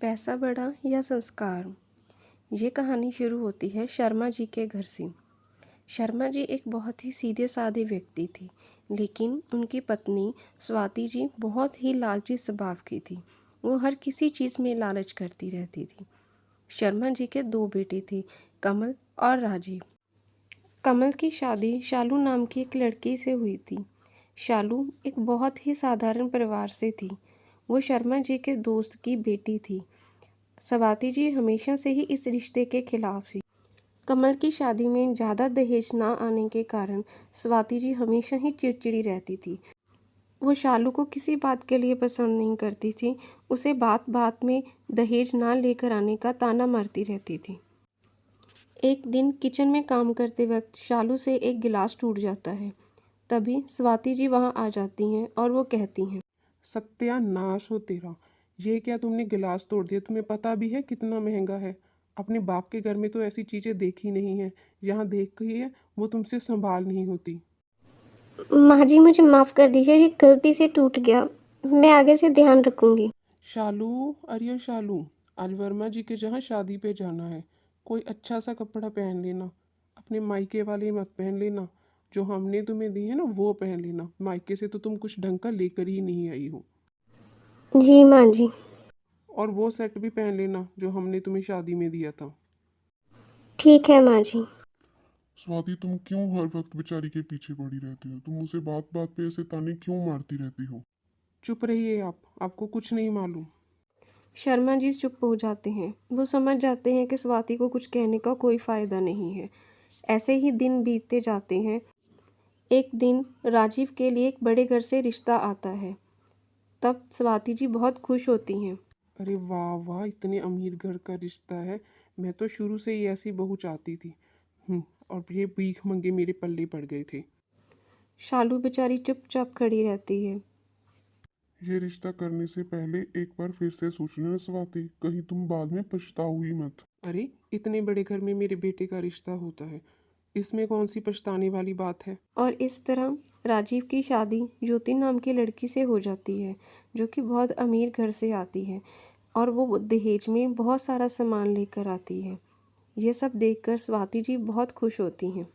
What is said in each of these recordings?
पैसा बड़ा या संस्कार। ये कहानी शुरू होती है शर्मा जी के घर से। शर्मा जी एक बहुत ही सीधे साधे व्यक्ति थे, लेकिन उनकी पत्नी स्वाति जी बहुत ही लालची स्वभाव की थी। वो हर किसी चीज़ में लालच करती रहती थी। शर्मा जी के दो बेटे थे, कमल और राजीव। कमल की शादी शालू नाम की एक लड़की से हुई थी। शालू एक बहुत ही साधारण परिवार से थी। वो शर्मा जी के दोस्त की बेटी थी। स्वाति जी हमेशा से ही इस रिश्ते के खिलाफ थी। कमल की शादी में ज़्यादा दहेज ना आने के कारण स्वाति जी हमेशा ही चिड़चिड़ी रहती थी। वो शालू को किसी बात के लिए पसंद नहीं करती थी। उसे बात बात में दहेज ना लेकर आने का ताना मारती रहती थी। एक दिन किचन में काम करते वक्त शालू से एक गिलास टूट जाता है। तभी स्वाति जी वहाँ आ जाती हैं और वो कहती हैं, सत्यानाश हो तेरा। ये क्या तुमने गिलास तोड़ दिया? तुम्हें पता भी है कितना महंगा है? अपने बाप के घर में तो ऐसी चीज़ें देखी नहीं है। यहाँ देखी है वो तुमसे संभाल नहीं होती। माँ जी मुझे माफ़ कर दीजिए, ये गलती से टूट गया। मैं आगे से ध्यान रखूँगी। शालू, अरे शालू, आज वर्मा जी के जहाँ शादी पे जाना है। कोई अच्छा सा कपड़ा पहन लेना। अपने मायके वाले मत पहन लेना। जो हमने तुम्हें दी है ना वो पहन लेना। मायके से तो तुम कुछ ढंग का लेकर ही नहीं आई हो। जी माँ जी। और वो सेट भी पहन लेना जो हमने तुम्हें शादी में दिया था। ठीक है माँ जी। स्वाति, तुम क्यों हर वक्त बेचारी के पीछे पड़ी रहती हो? तुम उसे बात बात पे ऐसे ताने क्यों मारती रहती हो? चुप रहिए आप, आपको कुछ नहीं मालूम। शर्मा जी चुप हो जाते हैं। वो समझ जाते हैं कि स्वाति को कुछ कहने का कोई फ़ायदा नहीं है। ऐसे ही दिन बीतते जाते हैं। एक दिन राजीव के लिए एक बड़े घर से रिश्ता आता है। तब स्वाति जी बहुत खुश होती हैं। अरे वाह वाह, इतने अमीर घर का रिश्ता है। मैं तो शुरू से ही ऐसी बहू चाहती थी। और ये भीख मंगे मेरे पल्ले पड़ गए थे। शालू बेचारी चुपचाप खड़ी रहती है। ये रिश्ता करने से पहले एक बार फिर से सोच लेना स्वाति, कहीं तुम बाद में पछताओ ही मत। अरे इतने बड़े घर में मेरे बेटे का रिश्ता होता है, इसमें कौन सी पछताने वाली बात है। और इस तरह राजीव की शादी ज्योति नाम की लड़की से हो जाती है, जो कि बहुत अमीर घर से आती है और वो दहेज में बहुत सारा सामान लेकर आती है। ये सब देखकर स्वाति जी बहुत खुश होती हैं।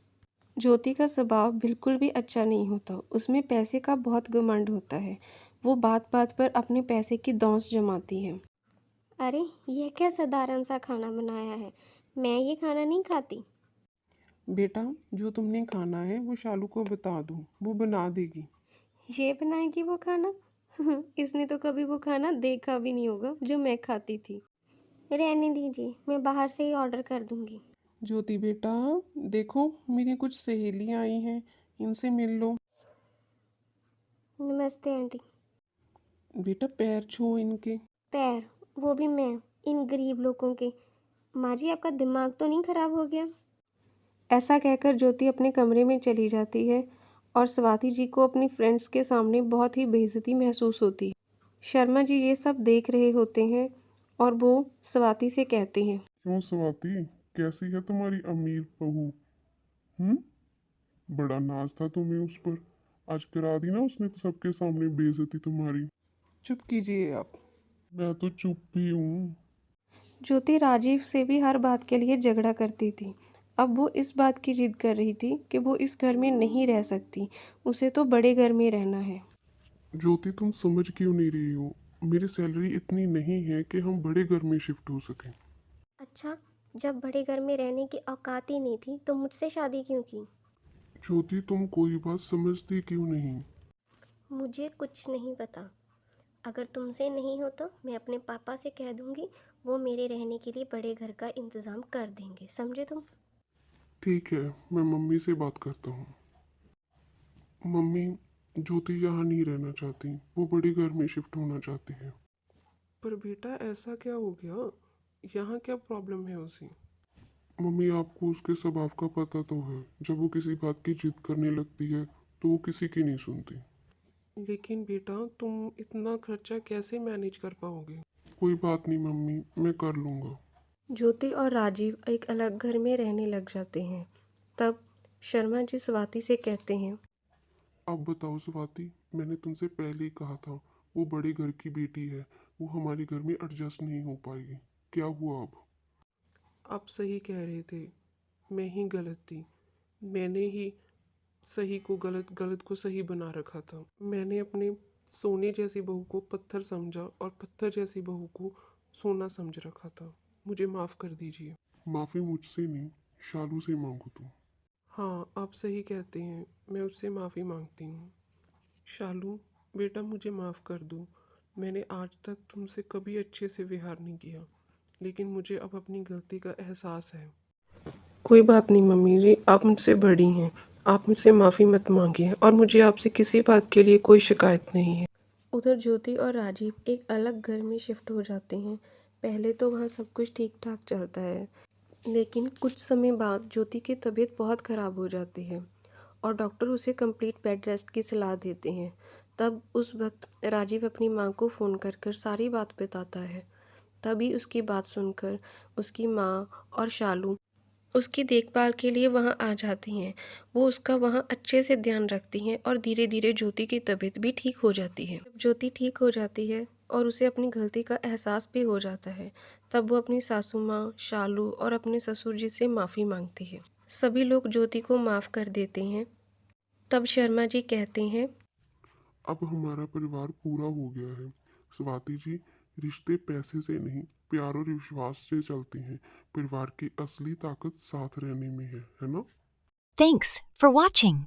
ज्योति का स्वभाव बिल्कुल भी अच्छा नहीं होता। उसमें पैसे का बहुत घमंड होता है। वो बात बात पर अपने पैसे की दौंस जमाती है। अरे यह क्या साधारण सा खाना बनाया है, मैं ये खाना नहीं खाती। बेटा, जो तुमने खाना है वो शालू को बता दो, वो बना देगी। ये बनाएगी वो खाना? इसने तो कभी वो खाना देखा भी नहीं होगा जो मैं खाती थी। रहने दीजिए, मैं बाहर से ही ऑर्डर कर दूँगी। ज्योति बेटा, देखो मेरी कुछ सहेलियाँ आई हैं, इनसे मिल लो। नमस्ते आंटी। बेटा पैर छू इनके। पैर? वो भी मैं? इन गरीब लोगों के? माँ जी आपका दिमाग तो नहीं खराब हो गया? ऐसा कहकर ज्योति अपने कमरे में चली जाती है और स्वाति जी को अपनी फ्रेंड्स के सामने बहुत ही बेइज्जती महसूस होती है। शर्मा जी ये सब देख रहे होते हैं और वो स्वाति से कहते हैं, क्यों स्वाति, कैसी है तुम्हारी अमीर बहू? हम्म बड़ा नाज था तुम्हें उस पर, आज करा दी ना उसने तो सबके सामने बेइज्जती तुम्हारी। चुप कीजिए आप। मैं तो चुप भी हूँ। ज्योति राजीव से भी हर बात के लिए झगड़ा करती थी। अब वो इस बात की जिद कर रही थी कि वो इस घर में नहीं रह सकती, उसे तो बड़े घर में रहना है। ज्योति, तुम समझ क्यों नहीं रही हो? मेरी सैलरी इतनी नहीं है कि हम बड़े घर में शिफ्ट हो सकें। अच्छा, जब बड़े घर में रहने की औकात ही नहीं थी तो मुझसे शादी क्यों की? ज्योति, तुम कोई बात समझती क्यों नहीं? मुझे कुछ नहीं पता। अगर तुमसे नहीं हो तो मैं अपने पापा से कह दूंगी, वो मेरे रहने के लिए बड़े घर का इंतज़ाम कर देंगे, समझे तुम? ठीक है, मैं मम्मी से बात करता हूँ। मम्मी, ज्योति यहाँ नहीं रहना चाहती, वो बड़े घर में शिफ्ट होना चाहती है। पर बेटा ऐसा क्या हो गया? यहाँ क्या प्रॉब्लम है उसे? मम्मी, आपको उसके स्वभाव का पता तो है। जब वो किसी बात की जिद करने लगती है तो वो किसी की नहीं सुनती। लेकिन बेटा तुम इतना खर्चा कैसे मैनेज कर पाओगे? कोई बात नहीं मम्मी, मैं कर लूँगा। ज्योति और राजीव एक अलग घर में रहने लग जाते हैं। तब शर्मा जी स्वाति से कहते हैं, अब बताओ स्वाति, मैंने तुमसे पहले ही कहा था वो बड़े घर की बेटी है, वो हमारे घर में एडजस्ट नहीं हो पाएगी। क्या हुआ अब? आप सही कह रहे थे, मैं ही गलत थी। मैंने ही सही को गलत, गलत को सही बना रखा था। मैंने अपने सोने जैसी बहू को पत्थर समझा और पत्थर जैसी बहू को सोना समझ रखा था। मुझे माफ़ कर दीजिए। माफ़ी मुझसे नहीं, शालू से मांगो तुम। हाँ, आप सही कहते हैं, मैं उससे माफ़ी मांगती हूँ। शालू, बेटा मुझे माफ़ कर दो। मैंने आज तक तुमसे कभी अच्छे से व्यवहार नहीं किया, लेकिन मुझे अब अपनी गलती का एहसास है। कोई बात नहीं मम्मी जी, आप मुझसे बड़ी हैं। आप मुझसे माफ़ी मत मांगिए और मुझे आपसे किसी बात के लिए कोई शिकायत नहीं है। उधर ज्योति और राजीव एक अलग घर में शिफ्ट हो जाते हैं। पहले तो वहाँ सब कुछ ठीक ठाक चलता है, लेकिन कुछ समय बाद ज्योति की तबीयत बहुत ख़राब हो जाती है और डॉक्टर उसे कंप्लीट बेड रेस्ट की सलाह देते हैं। तब उस वक्त राजीव अपनी माँ को फ़ोन कर कर सारी बात बताता है। तभी उसकी बात सुनकर उसकी माँ और शालू उसकी देखभाल के लिए वहाँ आ जाती हैं। वो उसका वहाँ अच्छे से ध्यान रखती हैं और धीरे धीरे ज्योति की तबीयत भी ठीक हो जाती है। जब ज्योति ठीक हो जाती है और उसे अपनी गलती का एहसास भी हो जाता है, तब वो अपनी सासू माँ, शालू और अपने ससुर जी से माफ़ी मांगती है। सभी लोग ज्योति को माफ़ कर देते हैं। तब शर्मा जी कहते हैं, अब हमारा परिवार पूरा हो गया है। स्वाति जी, रिश्ते पैसे से नहीं, प्यार और विश्वास से चलते हैं। परिवार की असली ताकत साथ रहने में है ना? Thanks for watching.